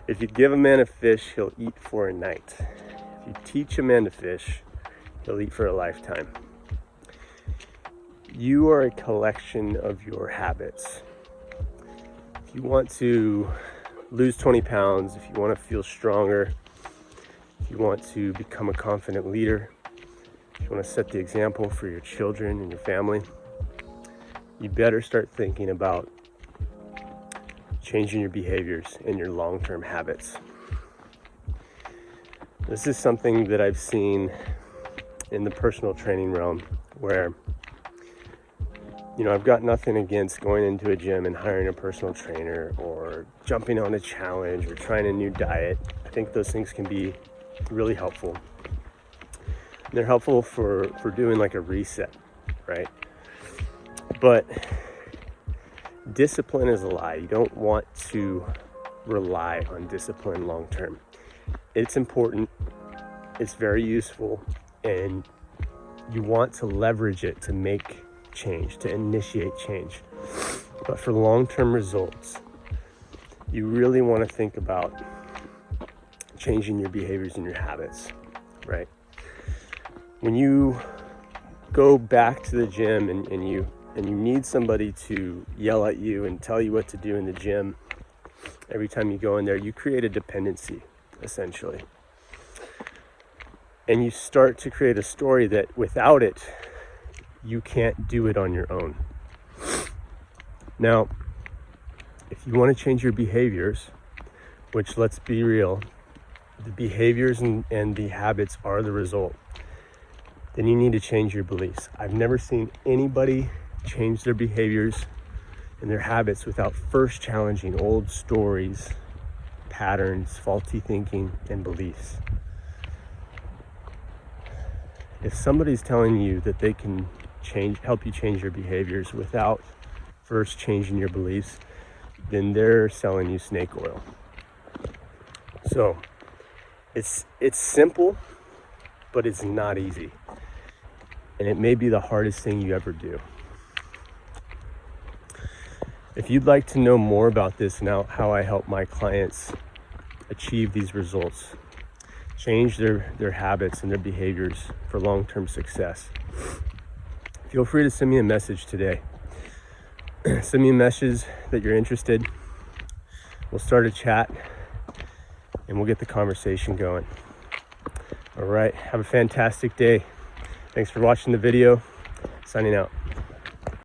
If you give a man a fish, he'll eat for a night. If you teach a man to fish, he'll eat for a lifetime. You are a collection of your habits. If you want to lose 20 pounds, if you want to feel stronger, if you want to become a confident leader, if you want to set the example for your children and your family, you better start thinking about changing your behaviors and your long-term habits. This is something that I've seen in the personal training realm where, I've got nothing against going into a gym and hiring a personal trainer or jumping on a challenge or trying a new diet. I think those things can be really helpful. They're helpful for doing like a reset, right? But discipline is a lie. You don't want to rely on discipline long term. It's important, it's very useful, and you want to leverage it to make change, to initiate change. But for long-term results, you really want to think about changing your behaviors and your habits, right? When you go back to the gym and you need somebody to yell at you and tell you what to do in the gym every time you go in there, you create a dependency, essentially. And you start to create a story that without it, you can't do it on your own. Now, if you want to change your behaviors, which, let's be real, the behaviors and the habits are the result, then you need to change your beliefs. I've never seen anybody change their behaviors and their habits without first challenging old stories, patterns, faulty thinking, and beliefs. If somebody's telling you that they can help you change your behaviors without first changing your beliefs, then they're selling you snake oil. So it's simple, but it's not easy. And it may be the hardest thing you ever do. If you'd like to know more about this and how I help my clients achieve these results, change their habits and their behaviors for long-term success, feel free to send me a message today. Send me a message that you're interested. We'll start a chat and we'll get the conversation going. All right, have a fantastic day. Thanks for watching the video. Signing out.